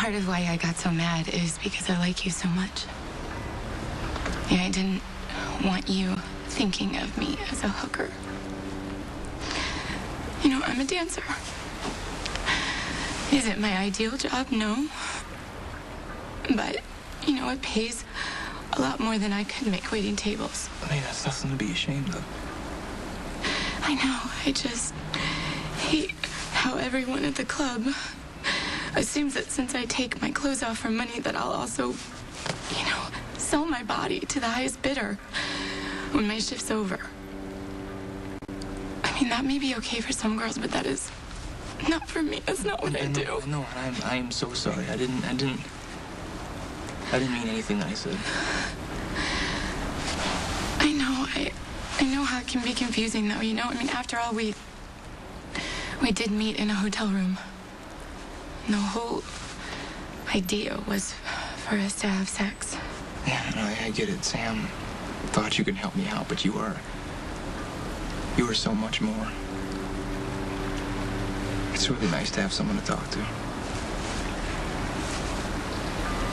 part of why I got so mad is because I like you so much. Yeah, I didn't want you thinking of me as a hooker. You know, I'm a dancer. Is it my ideal job? No. But, you know, it pays a lot more than I could make waiting tables. I mean, that's nothing to be ashamed of. I know. I just hate how everyone at the club assumes that since I take my clothes off for money that I'll also, you know, sell my body to the highest bidder when my shift's over. I mean, that may be okay for some girls, but that is not for me. That's not what I do. No, I am so sorry. I didn't mean anything that I said. I know how it can be confusing, though, you know? I mean, after all, we did meet in a hotel room. And the whole idea was for us to have sex. Yeah, no, I get it. Sam thought you could help me out, but you are so much more. It's really nice to have someone to talk to.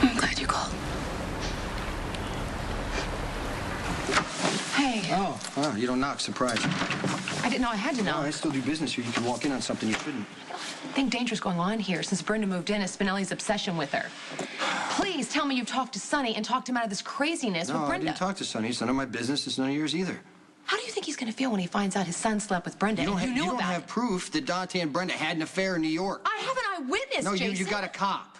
I'm glad you called. Hey. Oh, you don't knock. Surprise. I didn't know I had to knock. No, I still do business here. You can walk in on something you shouldn't. I think danger's going on here since Brenda moved in. Is Spinelli's obsession with her. Please tell me you've talked to Sonny and talked him out of this craziness with Brenda. No, I didn't talk to Sonny. It's none of my business. It's none of yours either. How do you think he's going to feel when he finds out his son slept with Brenda? You don't have proof that Dante and Brenda had an affair in New York. I have an eyewitness, No, Jason. you got a cop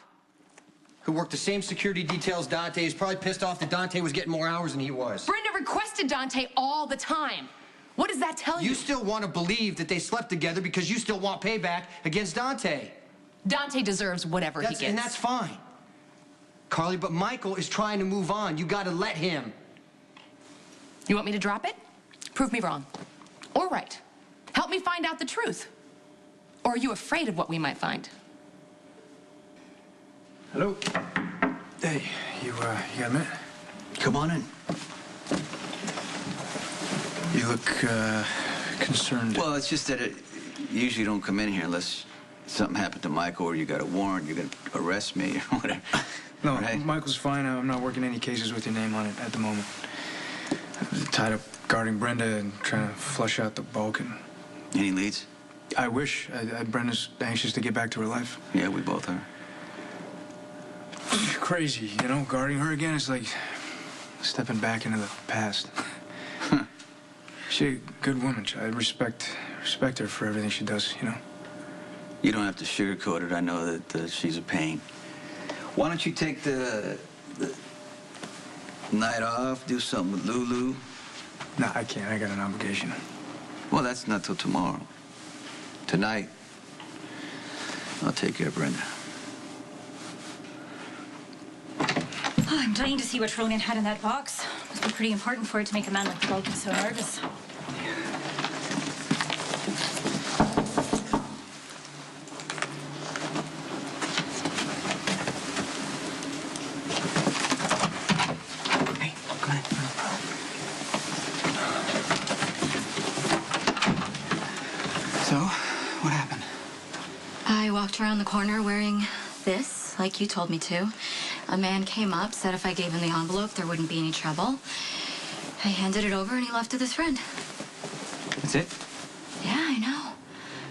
who worked the same security details Dante. He's probably pissed off that Dante was getting more hours than he was. Brenda requested Dante all the time. What does that tell you? You still want to believe that they slept together because you still want payback against Dante. Dante deserves whatever he gets. And that's fine. Carly, but Michael is trying to move on. You got to let him. You want me to drop it? Prove me wrong. Or right. Help me find out the truth. Or are you afraid of what we might find? Hello. Hey, you got a minute? Come on in. You look, concerned. Well, it's just that you usually don't come in here unless something happened to Michael or you got a warrant, you're going to arrest me or whatever. No, right? Michael's fine. I'm not working any cases with your name on it at the moment. I'm tied up guarding Brenda and trying to flush out the bulk. And Any leads? I wish. Brenda's anxious to get back to her life. Yeah, we both are. Crazy, you know? Guarding her again is like stepping back into the past. She's a good woman. I respect her for everything she does, you know? You don't have to sugarcoat it. I know that she's a pain. Why don't you take the night off, do something with Lulu? No, I can't. I got an obligation. Well, that's not till tomorrow. Tonight, I'll take care of Brenda. Oh, I'm dying to see what Ronan had in that box. Must be pretty important for it to make a man like Vulcan so nervous. Hey, go ahead. So, what happened? I walked around the corner wearing this, like you told me to. A man came up, said if I gave him the envelope, there wouldn't be any trouble. I handed it over, and he left with his friend. That's it? Yeah, I know.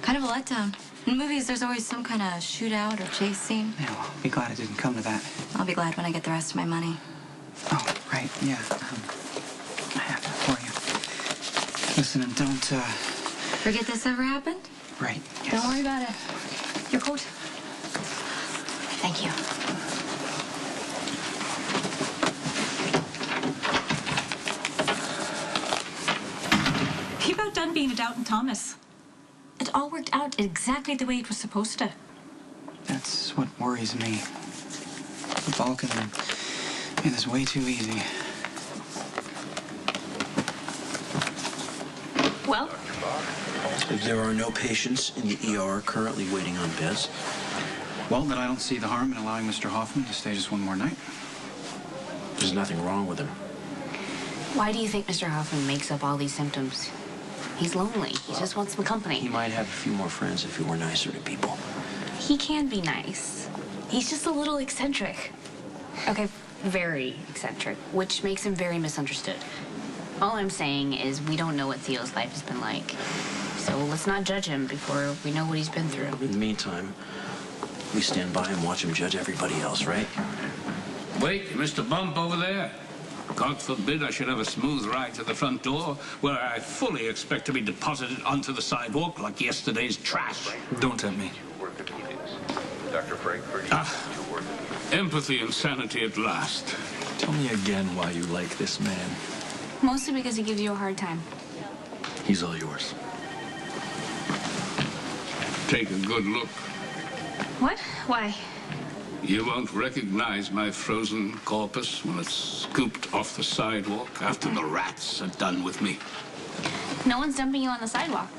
Kind of a letdown. In movies, there's always some kind of shootout or chase scene. Yeah, well, be glad it didn't come to that. I'll be glad when I get the rest of my money. Oh, right, yeah. I have that for you. Listen, and don't, Forget this ever happened? Right, yes. Don't worry about it. Your coat. Thank you. You about done being a Doubting Thomas? It all worked out exactly the way it was supposed to. That's what worries me. The Vulcan made this way too easy. Well, There are no patients in the ER currently waiting on beds. Well, then I don't see the harm in allowing Mr. Hoffman to stay just one more night. There's nothing wrong with him. Why do you think Mr. Hoffman makes up all these symptoms? He's lonely. He just wants some company. He might have a few more friends if he were nicer to people. He can be nice. He's just a little eccentric. Okay, very eccentric, which makes him very misunderstood. All I'm saying is we don't know what Theo's life has been like. So let's not judge him before we know what he's been through. In the meantime, we stand by and watch him judge everybody else, right? Wait, Mr. Bump over there. God forbid I should have a smooth ride to the front door where I fully expect to be deposited onto the sidewalk like yesterday's trash. Don't tempt me. Dr. Frankfurt. Empathy and sanity at last. Tell me again why you like this man. Mostly because he gives you a hard time. He's all yours. Take a good look. What? Why? You won't recognize my frozen corpus when it's scooped off the sidewalk after the rats are done with me. No one's dumping you on the sidewalk.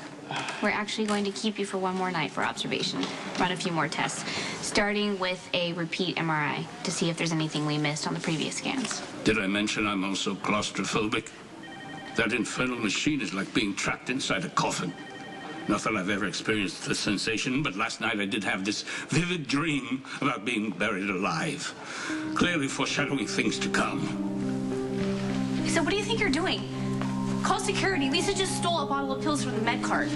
We're actually going to keep you for one more night for observation. Run a few more tests, starting with a repeat MRI to see if there's anything we missed on the previous scans. Did I mention I'm also claustrophobic? That infernal machine is like being trapped inside a coffin. Not that I've ever experienced the sensation, but last night I did have this vivid dream about being buried alive, clearly foreshadowing things to come. So what do you think you're doing? Call security. Lisa just stole a bottle of pills from the med cart.